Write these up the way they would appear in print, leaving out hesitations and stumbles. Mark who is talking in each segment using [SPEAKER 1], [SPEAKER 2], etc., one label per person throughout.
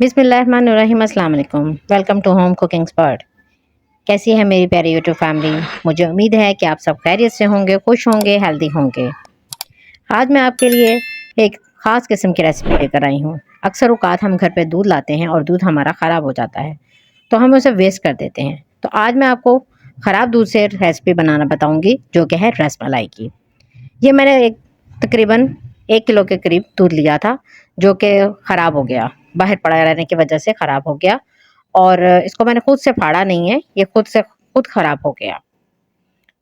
[SPEAKER 1] बिस्मिल्लाहिर्रहमानिर्रहीम, अस्सलाम वालेकुम। Welcome to home cooking spot. कैसी है मेरी प्यारी यूट्यूब फैमिली? मुझे उम्मीद है कि आप सब खैरियत से होंगे, खुश होंगे, हेल्दी होंगे। आज मैं आपके लिए एक ख़ास किस्म की रेसिपी लेकर आई हूँ। अक्सर औक़ात हम घर पे दूध लाते हैं और दूध हमारा ख़राब हो जाता है, तो हम उसे वेस्ट कर देते हैं। तो आज मैं आपको ख़राब दूध से रेसिपी बनाना बताऊँगी, जो कि है रसमलाई की। ये मैंने तकरीबन 1 किलो के करीब दूध लिया था, जो कि ख़राब हो गया, बाहर पड़ा रहने की वजह से ख़राब हो गया। और इसको मैंने खुद से फाड़ा नहीं है, ये खुद ख़राब हो गया।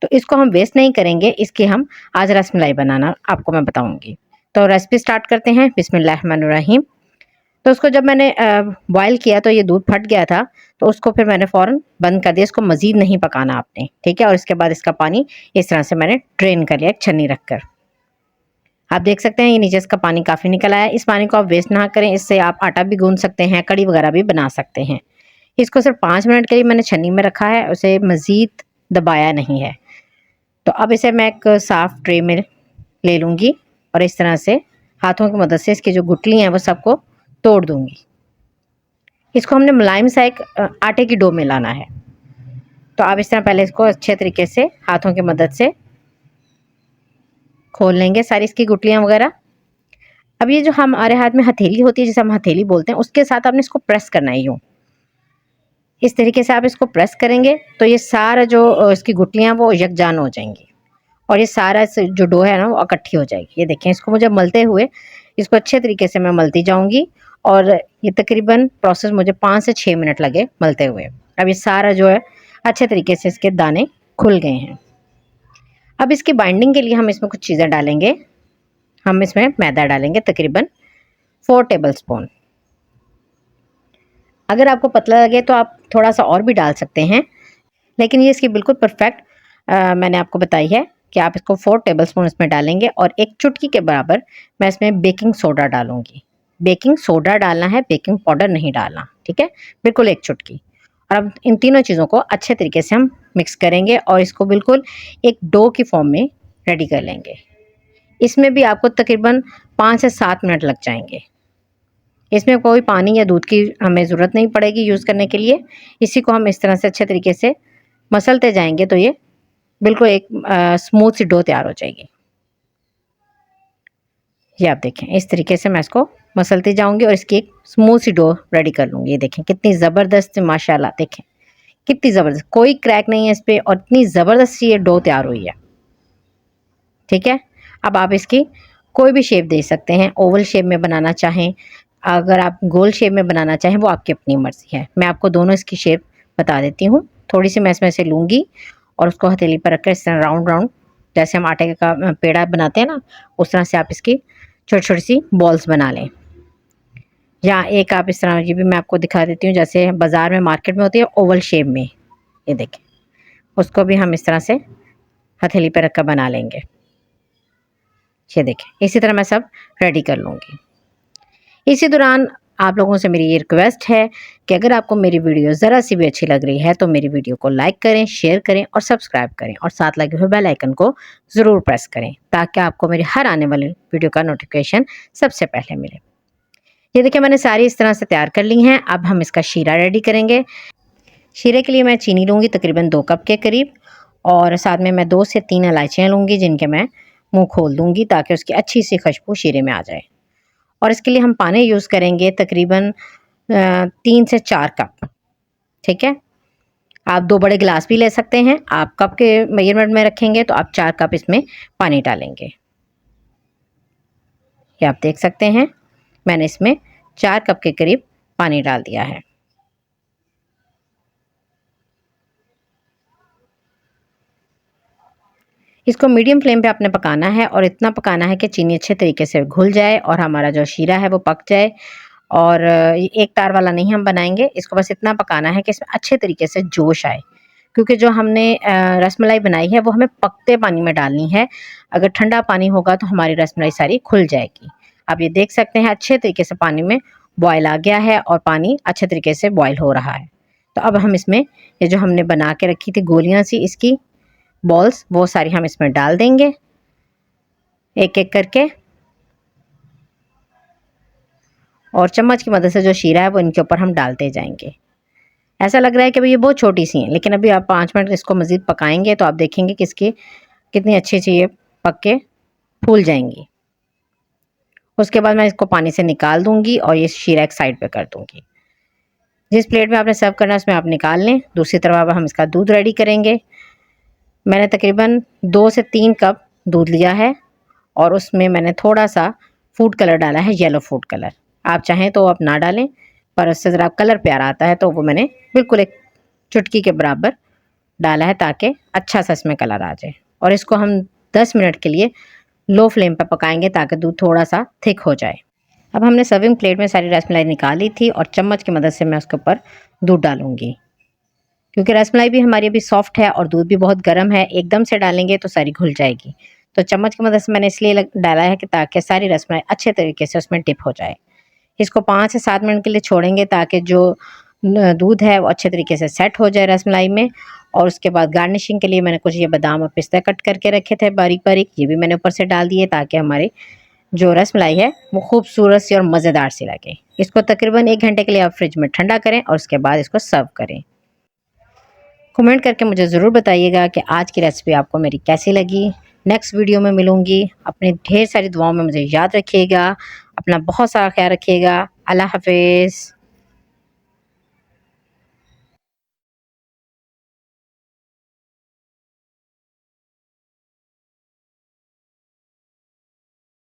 [SPEAKER 1] तो इसको हम वेस्ट नहीं करेंगे, इसकी हम आज रसमलाई बनाना आपको मैं बताऊँगी। तो रेसिपी स्टार्ट करते हैं। बिस्मिल्लाहिर्रहमानिर्रहीम। तो उसको जब मैंने बॉयल किया तो ये दूध फट गया था, तो उसको फिर मैंने फ़ौरन बंद कर दिया। इसको मज़ीद नहीं पकाना आपने, ठीक है? और इसके बाद इसका पानी इस तरह से मैंने ड्रेन कर लिया एक छन्नी रखकर। आप देख सकते हैं ये नीचे इसका पानी काफ़ी निकल आया है। इस पानी को आप वेस्ट ना करें, इससे आप आटा भी गूँध सकते हैं, कड़ी वगैरह भी बना सकते हैं। इसको सिर्फ 5 मिनट के लिए मैंने छन्नी में रखा है, उसे मज़ीद दबाया नहीं है। तो अब इसे मैं एक साफ़ ट्रे में ले लूँगी और इस तरह से हाथों की मदद से इसकी जो गुठली हैं वो सबको तोड़ दूँगी। इसको हमने मुलायम सा एक आटे की डो में लाना है। तो आप इस तरह पहले इसको अच्छे तरीके से हाथों की मदद से खोल लेंगे सारी इसकी गुठलियाँ वगैरह। अब ये जो हमारे हाथ में हथेली होती है, जिसे हम हथेली बोलते हैं, उसके साथ आपने इसको प्रेस करना है यूँ। इस तरीके से आप इसको प्रेस करेंगे तो ये सारा जो इसकी गुठलियाँ वो यकजान हो जाएंगी और ये सारा जो डो है ना वो इकट्ठी हो जाएगी। ये देखें, इसको मुझे मलते हुए इसको अच्छे तरीके से मैं मलती जाऊंगी और ये तकरीबन प्रोसेस मुझे 5 से 6 मिनट लगे मलते हुए। अब ये सारा जो है अच्छे तरीके से इसके दाने खुल गए हैं। अब इसकी बाइंडिंग के लिए हम इसमें कुछ चीज़ें डालेंगे। हम इसमें मैदा डालेंगे तकरीबन 4 टेबल स्पून। अगर आपको पतला लगे तो आप थोड़ा सा और भी डाल सकते हैं, लेकिन ये इसकी बिल्कुल परफेक्ट मैंने आपको बताई है कि आप इसको 4 टेबल स्पून इसमें डालेंगे और एक चुटकी के बराबर मैं इसमें बेकिंग सोडा डालूंगी। बेकिंग सोडा डालना है, बेकिंग पाउडर नहीं डालना, ठीक है? बिल्कुल एक चुटकी। और अब इन तीनों चीज़ों को अच्छे तरीके से हम मिक्स करेंगे और इसको बिल्कुल एक डो की फॉर्म में रेडी कर लेंगे। इसमें भी आपको तकरीबन 5 से 7 मिनट लग जाएंगे। इसमें कोई पानी या दूध की हमें ज़रूरत नहीं पड़ेगी यूज़ करने के लिए। इसी को हम इस तरह से अच्छे तरीके से मसलते जाएंगे तो ये बिल्कुल एक स्मूथ सी डो तैयार हो जाएगी। ये आप देखें, इस तरीके से मैं इसको मसलती जाऊंगी और इसकी एक स्मूथ सी डो रेडी कर लूँगी। ये देखें कितनी ज़बरदस्त माशाल्लाह, देखें कितनी ज़बरदस्त, कोई क्रैक नहीं है इस पर और इतनी ज़बरदस्त सी ये डो तैयार हुई है, ठीक है? अब आप इसकी कोई भी शेप दे सकते हैं, ओवल शेप में बनाना चाहें, अगर आप गोल शेप में बनाना चाहें वो आपकी अपनी मर्ज़ी है। मैं आपको दोनों इसकी शेप बता देती हूँ। थोड़ी सी मैं इसमें से लूँगी और उसको हथेली पर रखकर इस तरह राउंड राउंड, जैसे हम आटे का पेड़ा बनाते हैं ना, उस तरह से आप इसकी छोटी छोटी सी बॉल्स बना लें। या एक आप इस तरह, ये भी मैं आपको दिखा देती हूँ, जैसे बाज़ार में मार्केट में होती है ओवल शेप में, ये देखें, उसको भी हम इस तरह से हथेली पर रखकर बना लेंगे। ये देखें, इसी तरह मैं सब रेडी कर लूँगी। इसी दौरान आप लोगों से मेरी ये रिक्वेस्ट है कि अगर आपको मेरी वीडियो ज़रा सी भी अच्छी लग रही है तो मेरी वीडियो को लाइक करें, शेयर करें और सब्सक्राइब करें और साथ लगे हुए बेल आइकन को ज़रूर प्रेस करें, ताकि आपको मेरी हर आने वाली वीडियो का नोटिफिकेशन सबसे पहले मिले। ये देखिए, मैंने सारी इस तरह से तैयार कर ली हैं। अब हम इसका शीरा रेडी करेंगे। शीरे के लिए मैं चीनी लूँगी तकरीबन 2 कप के करीब और साथ में मैं 2 से 3 इलायचियाँ लूँगी, जिनके मैं मुँह खोल दूँगी ताकि उसकी अच्छी सी खुशबू शीरे में आ जाए। और इसके लिए हम पानी यूज़ करेंगे तकरीबन 3 से 4 कप, ठीक है? आप 2 बड़े गिलास भी ले सकते हैं। आप कप के मेजरमेंट में रखेंगे तो आप 4 कप इसमें पानी डालेंगे। ये आप देख सकते हैं, मैंने इसमें 4 कप के करीब पानी डाल दिया है। इसको मीडियम फ्लेम पे आपने पकाना है और इतना पकाना है कि चीनी अच्छे तरीके से घुल जाए और हमारा जो शीरा है वो पक जाए। और एक तार वाला नहीं हम बनाएंगे, इसको बस इतना पकाना है कि इसमें अच्छे तरीके से जोश आए, क्योंकि जो हमने रसमलाई बनाई है वो हमें पकते पानी में डालनी है। अगर ठंडा पानी होगा तो हमारी रसमलाई सारी खुल जाएगी। आप ये देख सकते हैं अच्छे तरीके से पानी में बॉयल आ गया है और पानी अच्छे तरीके से बॉयल हो रहा है। तो अब हम इसमें ये जो हमने बना के रखी थी गोलियां सी इसकी बॉल्स, वो सारी हम इसमें डाल देंगे एक एक करके। और चम्मच की मदद से जो शीरा है वो इनके ऊपर हम डालते जाएंगे। ऐसा लग रहा है कि भाई ये बहुत छोटी सी हैं, लेकिन अभी आप 5 मिनट इसको मज़ीद पकाएंगे तो आप देखेंगे कि इसकी कितनी अच्छी ये पक के फूल जाएंगी। उसके बाद मैं इसको पानी से निकाल दूंगी और ये शीरा एक साइड पे कर दूंगी। जिस प्लेट में आपने सर्व करना है उसमें आप निकाल लें। दूसरी तरफ अब हम इसका दूध रेडी करेंगे। मैंने तकरीबन 2 से 3 कप दूध लिया है और उसमें मैंने थोड़ा सा फूड कलर डाला है, येलो फूड कलर। आप चाहें तो आप ना डालें, पर उससे ज़रा कलर प्यारा आता है, तो वो मैंने बिल्कुल एक चुटकी के बराबर डाला है ताकि अच्छा सा इसमें कलर आ जाए। और इसको हम 10 मिनट के लिए लो फ्लेम पर पकाएंगे ताकि दूध थोड़ा सा थिक हो जाए। अब हमने सर्विंग प्लेट में सारी रसमलाई निकाली थी और चम्मच की मदद से मैं उसके ऊपर दूध डालूंगी। क्योंकि रसमलाई भी हमारी अभी सॉफ्ट है और दूध भी बहुत गर्म है, एकदम से डालेंगे तो सारी घुल जाएगी। तो चम्मच की मदद से मैंने इसलिए डाला है कि ताकि सारी रसमलाई अच्छे तरीके से उसमें डिप हो जाए। इसको 5 से 7 मिनट के लिए छोड़ेंगे ताकि जो दूध है वो अच्छे तरीके से सेट हो जाए रसमलाई में। और उसके बाद गार्निशिंग के लिए मैंने कुछ ये बादाम और पिस्ता कट करके रखे थे बारीक बारीक, ये भी मैंने ऊपर से डाल दिए ताकि हमारे जो रसमलाई है वो खूबसूरत सी और मज़ेदार सी लगे। इसको तकरीबन 1 घंटे के लिए आप फ्रिज में ठंडा करें और उसके बाद इसको सर्व करें। कमेंट करके मुझे ज़रूर बताइएगा कि आज की रेसिपी आपको मेरी कैसी लगी। नेक्स्ट वीडियो में मिलूँगी। अपनी ढेर सारी दुआओं में मुझे याद रखिएगा। अपना बहुत सारा ख्याल रखिएगा। अल्लाह हाफ़िज़।